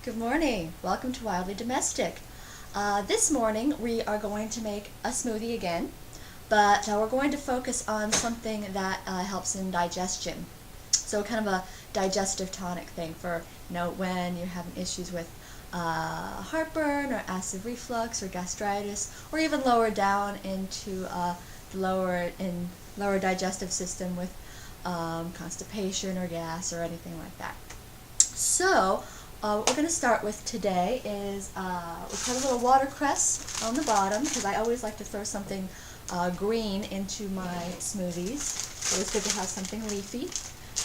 Good morning. Welcome to Wildly Domestic. This morning we are going to make a smoothie again, but we're going to focus on something that helps in digestion. So kind of a digestive tonic thing for when you're having issues with heartburn or acid reflux or gastritis, or even lower down into the lower digestive system with constipation or gas or anything like that. So what we're going to start with today is we put a little watercress on the bottom because I always like to throw something green into my smoothies. So it's good to have something leafy.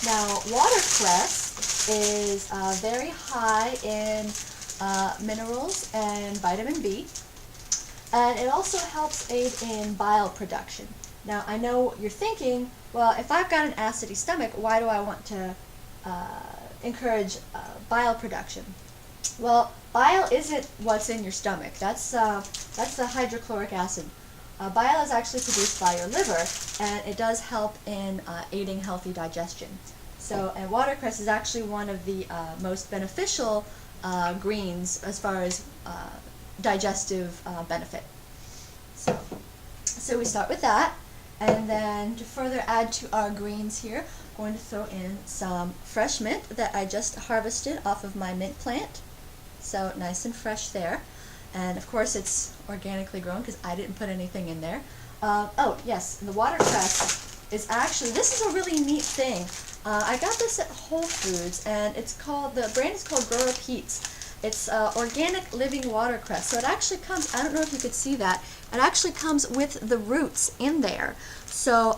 Now, watercress is very high in minerals and vitamin B, and it also helps aid in bile production. Now, I know you're thinking, well, if I've got an acidy stomach, why do I want to encourage bile production? Well, bile isn't what's in your stomach. That's the hydrochloric acid. Bile is actually produced by your liver, and it does help in aiding healthy digestion. And watercress is actually one of the most beneficial greens as far as digestive benefit. So we start with that, and then to further add to our greens here, I'm going to throw in some fresh mint that I just harvested off of my mint plant. So nice and fresh there. And of course it's organically grown because I didn't put anything in there. Oh yes, and the watercress is actually, this is a really neat thing. I got this at Whole Foods, and the brand is called Grower Pete's. It's organic living watercress. So it actually comes, I don't know if you could see that, it actually comes with the roots in there. So,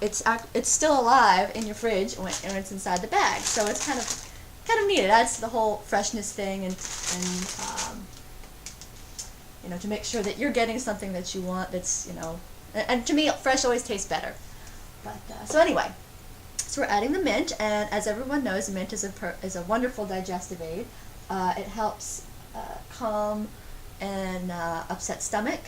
it's still alive in your fridge when it's inside the bag. So it's kind of neat. It adds to the whole freshness thing, and to make sure that you're getting something that you want that's, and to me, fresh always tastes better. But, so anyway, so we're adding the mint, and as everyone knows, mint is a wonderful digestive aid. It helps calm an upset stomach.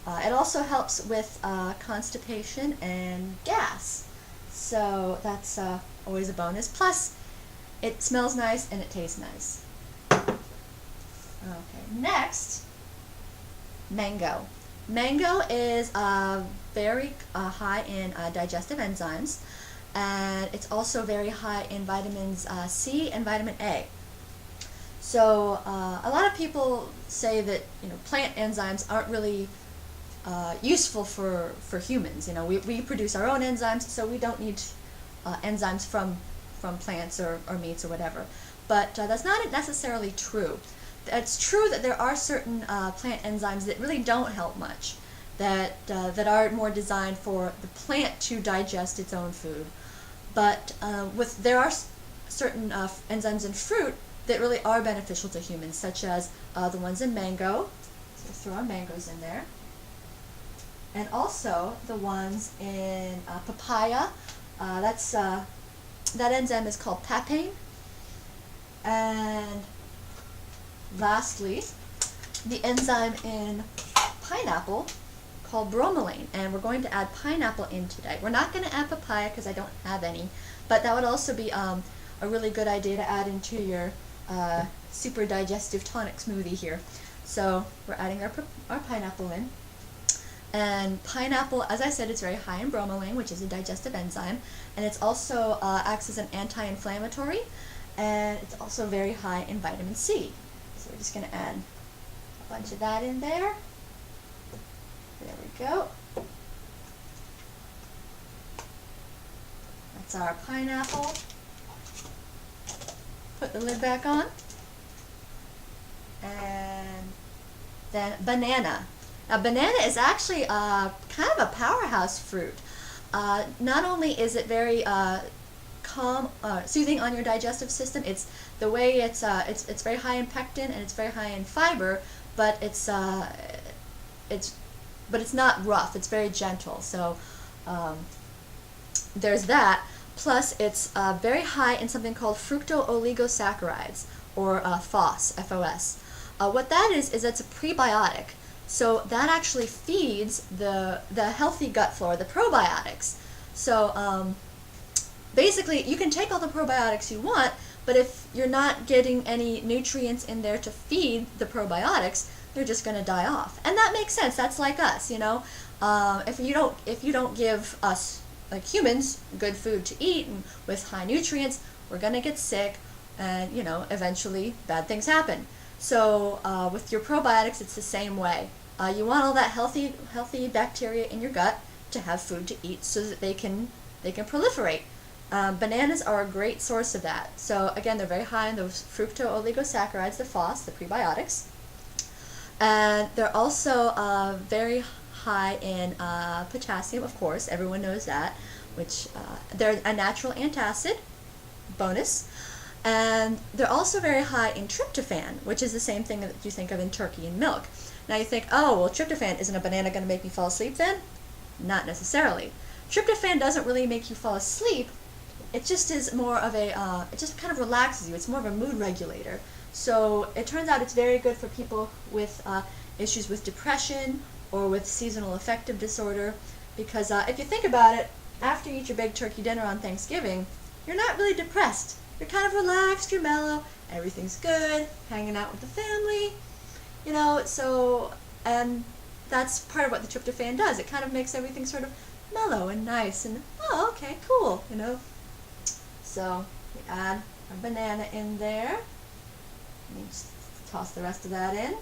It also helps with constipation and gas. So that's always a bonus. Plus, it smells nice and it tastes nice. Okay, next, mango. Mango is very high in digestive enzymes, and it's also very high in vitamins C and vitamin A. So a lot of people say that plant enzymes aren't really useful for humans. We produce our own enzymes, so we don't need enzymes from plants or meats or whatever. But that's not necessarily true. It's true that there are certain plant enzymes that really don't help much, that are more designed for the plant to digest its own food. But there are certain enzymes in fruit that really are beneficial to humans, such as the ones in mango. So throw our mangoes in there. And also the ones in papaya. That enzyme is called papain. And lastly, the enzyme in pineapple called bromelain. And we're going to add pineapple in today. We're not going to add papaya because I don't have any, but that would also be a really good idea to add into your super digestive tonic smoothie here. So we're adding our pineapple in. And pineapple, as I said, it's very high in bromelain, which is a digestive enzyme, and it's also acts as an anti-inflammatory, and it's also very high in vitamin C. So we're just going to add a bunch of that in there. There we go. That's our pineapple. Put the lid back on. And then banana. Now, banana is actually kind of a powerhouse fruit. Not only is it very calm, soothing on your digestive system, it's very high in pectin and it's very high in fiber, but it's not rough. It's very gentle. So there's that. Plus, it's very high in something called fructooligosaccharides, or FOS, F-O-S. What that is it's a prebiotic. So that actually feeds the healthy gut flora, the probiotics. So basically, you can take all the probiotics you want, But if you're not getting any nutrients in there to feed the probiotics, they're just going to die off. And that makes sense. That's like us, you know. If you don't give us, like humans, good food to eat and with high nutrients, we're going to get sick, and you know, eventually bad things happen. So with your probiotics, it's the same way. You want all that healthy bacteria in your gut to have food to eat so that they can proliferate. Bananas are a great source of that. So again, they're very high in those fructooligosaccharides, the FOS, the prebiotics. And they're also very high in potassium, of course, everyone knows that, which they're a natural antacid, bonus. And they're also very high in tryptophan, which is the same thing that you think of in turkey and milk. Now you think, oh, well, tryptophan, isn't a banana going to make me fall asleep then? Not necessarily. Tryptophan doesn't really make you fall asleep. It just is more of a, it just kind of relaxes you. It's more of a mood regulator. So it turns out it's very good for people with issues with depression or with seasonal affective disorder, because if you think about it, after you eat your big turkey dinner on Thanksgiving, you're not really depressed. You're kind of relaxed, you're mellow, everything's good, hanging out with the family, you know, so, and that's part of what the tryptophan does. It kind of makes everything sort of mellow and nice and, oh, okay, cool, you know. So we add a banana in there. Let me just toss the rest of that in.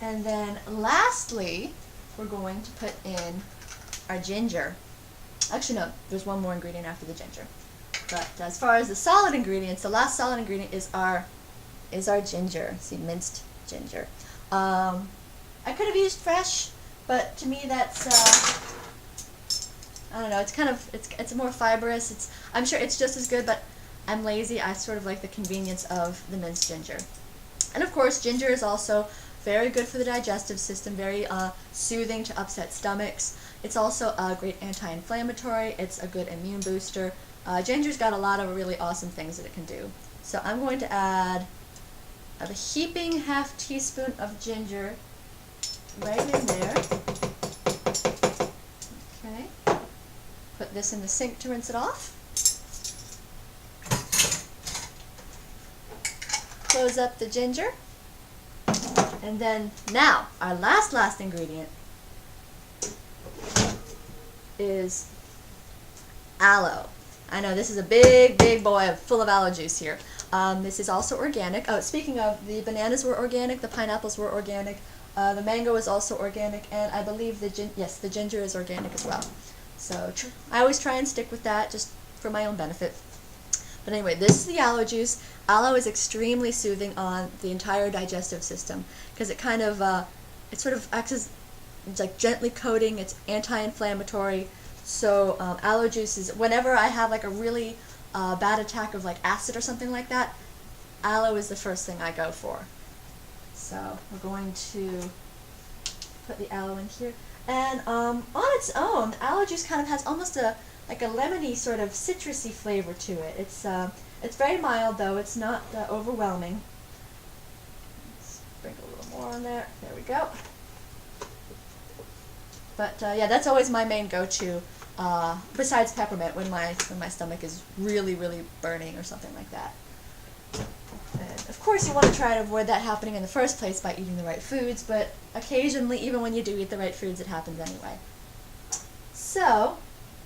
And then lastly, we're going to put in our ginger. Actually, no, there's one more ingredient after the ginger. But as far as the solid ingredients, the last solid ingredient is our ginger. See, minced ginger. I could have used fresh, but to me that's I don't know. It's kind of it's more fibrous. I'm sure it's just as good, but I'm lazy. I sort of like the convenience of the minced ginger. And of course, ginger is also very good for the digestive system. Very soothing to upset stomachs. It's also a great anti-inflammatory. It's a good immune booster. Ginger's got a lot of really awesome things that it can do. So I'm going to add a heaping half teaspoon of ginger right in there. Okay. Put this in the sink to rinse it off. Close up the ginger. And then now, our last ingredient is aloe. I know this is a big boy full of aloe juice here. This is also organic. Oh, speaking of, the bananas were organic, the pineapples were organic, the mango is also organic, and I believe the ginger is organic as well. So I always try and stick with that just for my own benefit. But anyway, this is the aloe juice. Aloe is extremely soothing on the entire digestive system because it kind of, it sort of acts as, it's like gently coating, it's anti-inflammatory. So aloe juice is, whenever I have like a really bad attack of like acid or something like that, aloe is the first thing I go for. So we're going to put the aloe in here. And on its own, aloe juice kind of has almost like a lemony sort of citrusy flavor to it. It's very mild though, it's not overwhelming. Let's sprinkle a little more on there. There we go. But yeah, that's always my main go-to, besides peppermint, when my stomach is really burning or something like that. And of course, you want to try to avoid that happening in the first place by eating the right foods, but occasionally, even when you do eat the right foods, it happens anyway. So,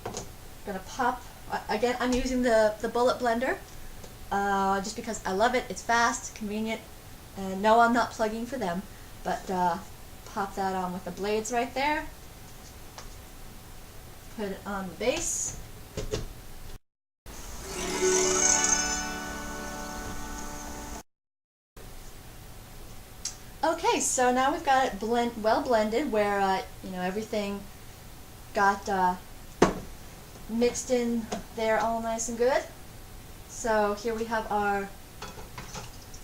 I'm going to pop, again, I'm using the bullet blender, just because I love it. It's fast, convenient, and no, I'm not plugging for them, but pop that on with the blades right there. Put it on the base. Okay, so now we've got it well blended, where you know, everything got mixed in there all nice and good. So here we have our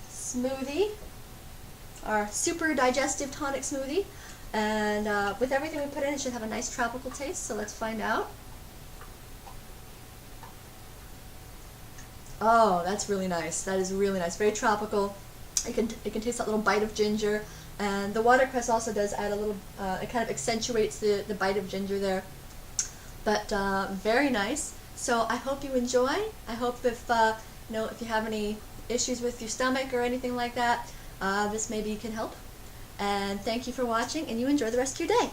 smoothie, our super digestive tonic smoothie. And with everything we put in, it should have a nice tropical taste, so let's find out. Oh, that's really nice. That is really nice. Very tropical. It can taste that little bite of ginger. And the watercress also does add a little, it kind of accentuates the bite of ginger there. But very nice. So I hope you enjoy. I hope if if you have any issues with your stomach or anything like that, this maybe can help. And thank you for watching, and you enjoy the rest of your day.